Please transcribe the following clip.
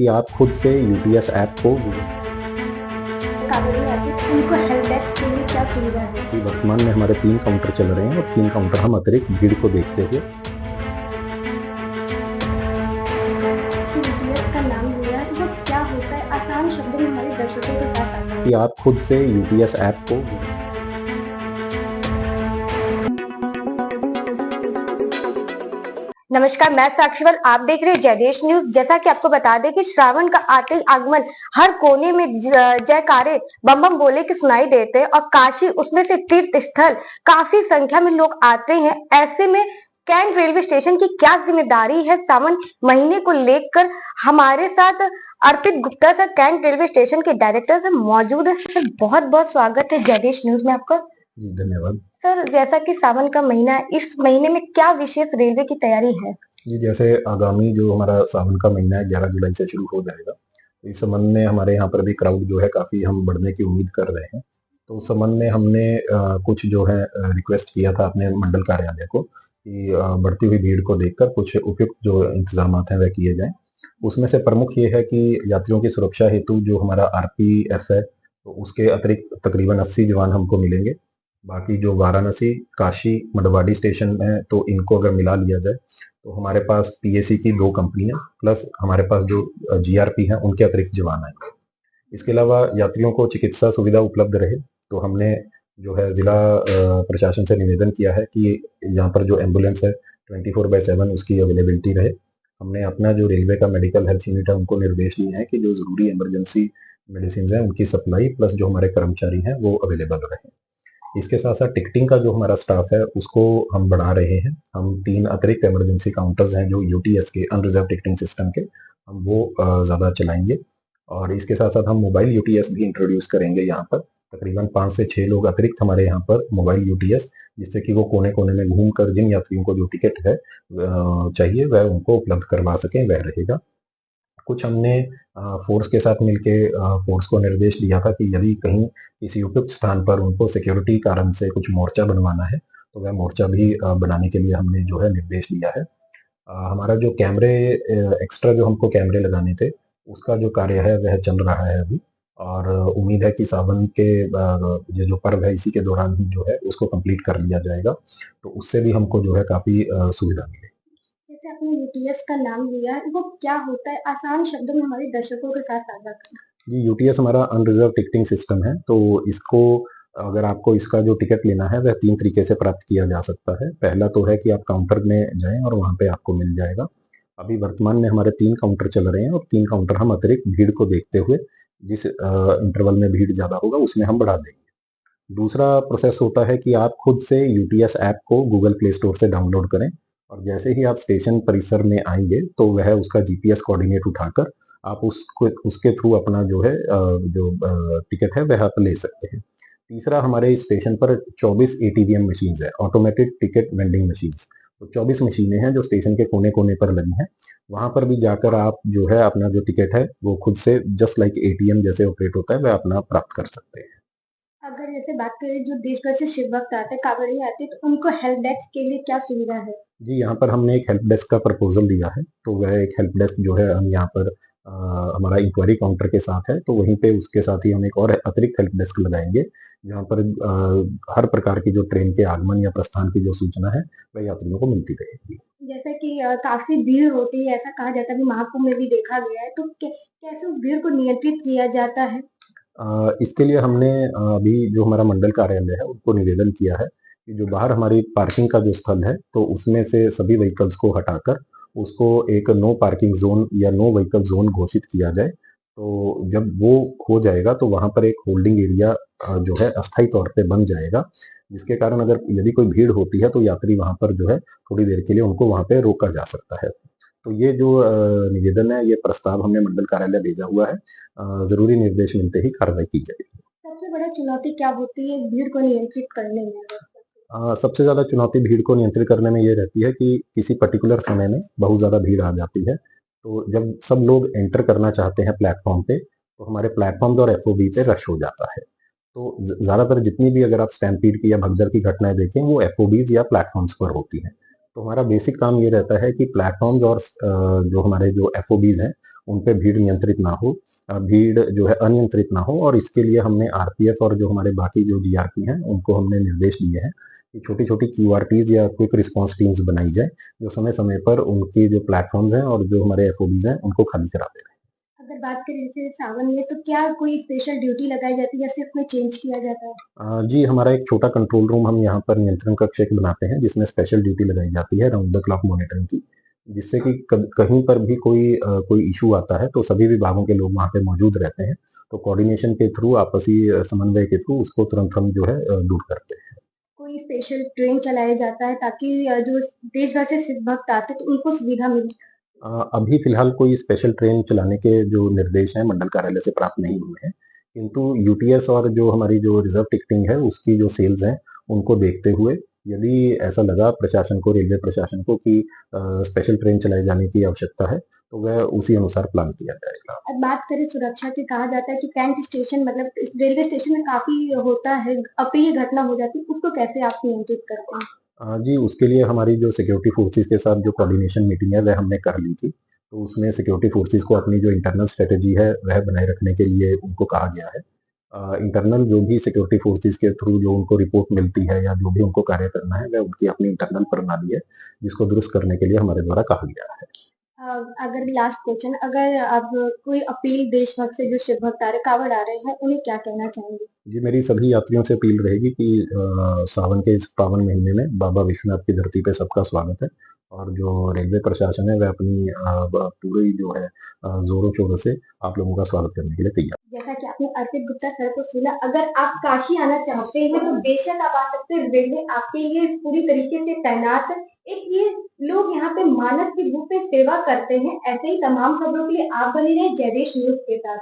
कि आप खुद से यूटीएस ऐप को कावड़ी आती तो उनको हेल्प डेस्क के लिए क्या सुविधा है? वर्तमान में हमारे 3 काउंटर चल रहे हैं और 3 काउंटर हम अतिरिक्त भीड़ को देखते हुए यूटीएस का नाम लिया है, वो क्या होता है? आसान शब्दों में हमारे दर्शकों के साथ साझा कि आप खुद से यूटीएस ऐप को नमस्कार, मैं साक्षीवल, आप देख रहे हैं जयदेश न्यूज। जैसा कि आपको बता दें कि श्रावण का आते ही आगमन हर कोने में जयकारे बम बम बोले के सुनाई देते हैं और काशी उसमें से तीर्थ स्थल काफी संख्या में लोग आते हैं। ऐसे में कैंट रेलवे स्टेशन की क्या जिम्मेदारी है सावन महीने को लेकर? हमारे साथ Arpit Gupta sir cantt railway station के डायरेक्टर सर मौजूद है। सर बहुत बहुत स्वागत है जयदेश न्यूज में आपका। जी धन्यवाद। सर जैसा कि सावन का महीना है, इस महीने में क्या विशेष रेलवे की तैयारी है? जी जैसे आगामी जो हमारा सावन का महीना है 11 जुलाई से शुरू हो जाएगा। इस संबंध में हमारे यहाँ पर भी क्राउड जो है काफ़ी हम बढ़ने की उम्मीद कर रहे हैं। तो उस संबंध में हमने कुछ जो है रिक्वेस्ट किया था अपने मंडल कार्यालय को कि बढ़ती हुई भीड़ को देखकर कुछ उपयुक्त जो इंतजामात हैं वह किए जाएँ। उसमें से प्रमुख ये है कि यात्रियों की सुरक्षा हेतु जो हमारा आरपीएफ है, तो उसके अतिरिक्त तकरीबन 80 जवान हमको मिलेंगे। बाकी जो वाराणसी, काशी, मंडवाडी स्टेशन है, तो इनको अगर मिला लिया जाए, तो हमारे पास पीएसी की 2 कंपनियाँ प्लस हमारे पास जो जीआरपी हैं, उनके अतिरिक्त जवान आएँगे। इसके अलावा यात्रियों को चिकित्सा सुविधा उपलब्ध रहे, तो हमने जो है ज़िला प्रशासन से निवेदन किया है कि यहाँ पर जो एम्बुलेंस है 24/7 उसकी अवेलेबिलिटी रहे। हमने अपना जो रेलवे का मेडिकल हेल्थ यूनिट है उनको निर्देश दिए हैं कि जो ज़रूरी इमरजेंसी मेडिसिन्स हैं उनकी सप्लाई प्लस जो हमारे कर्मचारी हैं वो अवेलेबल रहें। इसके साथ-साथ टिकटिंग का जो हमारा स्टाफ है उसको हम बढ़ा रहे हैं। हम 3 अतिरिक्त इमरजेंसी काउंटर्स हैं जो यूटीएस के अनरिजर्व्ड टिकटिंग सिस्टम के, हम वो ज़्यादा चलाएँगे और इसके साथ-साथ हम मोबाइल यूटीएस भी इंट्रोड्यूस करेंगे यहाँ पर। तकरीबन 5 से 6 लोग अतिरिक्त हमारे यहाँ पर मोबाइल यूटीएस, जिससे कि वो कोने-कोने में घूमकर जिन यात्रियों को जो टिकट है चाहिए वह उनको उपलब्ध करवा सकें, वह रहेगा। कुछ हमने फ़ोर्स के साथ मिलके फ़ोर्स को निर्देश दिया था कि यदि कहीं किसी उपयुक्त स्थान पर उनको सिक्योरिटी कारण से कुछ मोर्चा बनवाना है, तो वह मोर्चा भी बनाने के लिए हमने जो है निर्देश दिया है। हमारा जो कैमरे एक्स्ट्रा जो हमको कैमरे लगाने थे, उसका जो कार्य है वह चल रहा है अभी और उम्मीद है कि सावन के ये जो पर्व है इसी के दौरान ही जो है उसको कंप्लीट कर लिया जाएगा। तो उससे भी हमको जो है काफ़ी सुविधा मिलेगी। जैसे आपने यूटीएस का नाम लिया है, वो क्या होता है? आसान शब्दों में हमारे दर्शकों के साथ साझा करें। जी, यूटीएस हमारा अनरिजर्व्ड टिकटिंग सिस्टम है, तो इसको अगर आपको इसका जो टिकट लेना है वह 3 तरीके से प्राप्त किया जा सकता है। पहला तो है कि आप काउंटर में जाएँ और वहाँ पे आपको मिल जाएगा। अभी वर्तमान में हमारे 3 काउंटर चल रहे हैं और 3 काउंटर हम अतिरिक्त भीड़ को देखते हुए जिस इंटरवल में भीड़ ज़्यादा होगा उसमें हम बढ़ा देंगे। दूसरा प्रोसेस होता है कि आप खुद से यूटीएस ऐप को गूगल प्ले स्टोर से डाउनलोड करें और जैसे ही आप स्टेशन परिसर में आएँगे, तो वह उसका जीपीएस कोऑर्डिनेट उठाकर आप उसको उसके थ्रू अपना जो है टिकट है वह आप ले सकते हैं। तीसरा हमारे स्टेशन पर 24 एटीवीएम मशीन्स है, ऑटोमेटेड टिकट वेंडिंग मशीन्स। तो 24 मशीनें हैं जो स्टेशन के कोने-कोने पर लगी हैं। वहाँ पर भी जाकर आप जो है अपना जो टिकट है, वो खुद से जस्ट लाइक एटीएम जैसे ऑपरेट होता है, वह अपना प्राप्त कर सकते हैं। अगर जैसे बात करें जो देश भर से शिव भक्त आते हैं, कांवड़िए आते हैं, तो उनको हेल्प डेस्क के लिए क्या सुविधा है? जी, यहाँ पर हमने एक हेल्प डेस्क का प्रपोज़ल दिया है, तो वह एक हेल्प डेस्क जो है हम यहाँ पर हमारा इंक्वायरी काउंटर के साथ है, तो वहीं पे उसके साथ ही हम एक और अतिरिक्त हेल्प डेस्क लगाएँगे, जहाँ पर हर प्रकार की जो ट्रेन के आगमन या प्रस्थान की जो सूचना है, वह यात्रियों को मिलती रहेगी। जैसे कि काफी भीड़ होती है, ऐसा कहा जाता है, अभी महाकुंभ में भी देखा गया है, तो कैसे उस भीड़ को नियंत्रित किया जाता है? इसके लिए हमने अभी जो हमारा मंडल कार्यालय है, उनको निवेदन किया है कि जो बाहर हमारी पार्किंग का जो स्थल है, तो उसमें से सभी व्हीकल्स को हटाकर उसको एक नो पार्किंग ज़ोन या नो व्हीकल ज़ोन घोषित किया जाए। तो जब वो हो जाएगा, तो वहाँ पर एक होल्डिंग एरिया जो है अस्थायी तौर पे बन जाएगा, जिसके कारण अगर यदि कोई भीड़ होती है, तो यात्री वहाँ पर जो है थोड़ी देर के लिए उनको वहाँ पे रोका जा सकता है। तो ये जो निवेदन है, ये प्रस्ताव हमने मंडल कार्यालय भेजा हुआ है। ज़रूरी निर्देश मिलते ही कार्रवाई की जाएगी। सबसे बड़ा चुनौती क्या होती है इस भीड़ को नियंत्रित करने में? सबसे ज़्यादा चुनौती भीड़ को नियंत्रित करने में ये रहती है कि किसी पर्टिकुलर समय में बहुत ज़्यादा भीड़ आ जाती है। तो जब सब लोग एंटर करना चाहते हैं प्लेटफ़ॉर्म पे, तो हमारे प्लेटफ़ॉर्म्स और एफओबी पे रश हो जाता है। तो ज़्यादातर जितनी भी अगर आप स्टैम्पीड की या भगदड़ की घटनाएँ देखें, वो एफओबीज़ या प्लेटफ़ॉर्म्स पर होती हैं। तो हमारा बेसिक काम ये रहता है कि प्लेटफ़ॉर्म्स और जो हमारे जो एफओबीज़ हैं, उन पे भीड़ नियंत्रित ना हो, भीड़ जो है अनियंत्रित ना हो, और इसके लिए हमने आरपीएफ और जो हमारे बाकी जो जीआरपी हैं, उनको हमने निर्देश दिए हैं कि छोटी-छोटी क्यूआरटीज़ या क्विक रिस्पॉन्स टीम्स बनाई जाए, जो समय-समय पर उनकी जो प्लेटफ़ॉर्म्स हैं और जो हमारे एफओबीज़ हैं, उनको खाली कराते रहें। अगर बात करें जैसे सावन में तो क्या कोई स्पेशल ड्यूटी लगाई जाती है या सिर्फ में चेंज किया जाता है? जी, हमारा एक छोटा कंट्रोल रूम हम यहाँ पर नियंत्रण कक्ष एक बनाते हैं, जिसमें स्पेशल ड्यूटी लगाई जाती है राउंड द क्लॉक मॉनिटरिंग की, जिससे कि कहीं पर भी कोई इश्यू आता है, तो सभी विभागों के लोग वहाँ पे मौजूद रहते हैं। तो कोऑर्डिनेशन के थ्रू, आपसी समन्वय के थ्रू उसको तुरंत हम जो है दूर करते हैं। कोई स्पेशल ट्रेन चलाया जाता है ताकि जो देश भर से सिख भक्त आते हैं तो उनको सुविधा मिले? अभी फ़िलहाल कोई स्पेशल ट्रेन चलाने के जो निर्देश हैं मंडल कार्यालय से प्राप्त नहीं हुए हैं, किंतु यूटीएस और जो हमारी जो रिज़र्व टिकटिंग है उसकी जो सेल्स हैं, उनको देखते हुए यदि ऐसा लगा प्रशासन को, रेलवे प्रशासन को कि स्पेशल ट्रेन चलाए जाने की आवश्यकता है, तो वह उसी अनुसार प्लान किया जाएगा। अब बात करें सुरक्षा की, कहा जाता है कि कैंट स्टेशन मतलब इस रेलवे स्टेशन में काफ़ी होता है, अप्रिय घटना हो जाती है, उसको कैसे आप नियंत्रित करते हैं? जी, उसके लिए हमारी जो सिक्योरिटी फोर्सेज़ के साथ जो कोऑर्डिनेशन मीटिंग है, वह हमने कर ली थी। तो उसमें सिक्योरिटी फोर्सेज़ को अपनी जो इंटरनल स्ट्रैटेजी है, वह बनाए रखने के लिए उनको कहा गया है। इंटरनल जो भी सिक्योरिटी फोर्सेज़ के थ्रू जो उनको रिपोर्ट मिलती है या जो भी उनको कार्य करना है, वह उनकी अपनी इंटरनल प्रणाली है, जिसको दुरुस्त करने के लिए हमारे द्वारा कहा गया है। अगर लास्ट क्वेश्चन, अगर अब कोई अपील देशभक्त से जो शिव भक्त आ रहे, कावड़ आ रहे हैं, उन्हें क्या कहना चाहेंगे? जी, मेरी सभी यात्रियों से अपील रहेगी कि सावन के इस पावन महीने में बाबा विश्वनाथ की धरती पे सबका स्वागत है, और जो रेलवे प्रशासन है वह अपनी पूरी जो है ज़ोरों शोरों से आप लोगों का स्वागत करने के लिए तैयार है। जैसा कि आपने अर्पित गुप्ता सर को सुना, अगर आप काशी आना चाहते हैं तो बेशक आप आ सकते हैं, रेलवे आपके लिए पूरी तरीके से तैनात है। एक ये लोग यहाँ पे मानव के रूप में सेवा करते हैं। ऐसे ही तमाम खबरों के लिए आप बने रहे जयदेश न्यूज के साथ।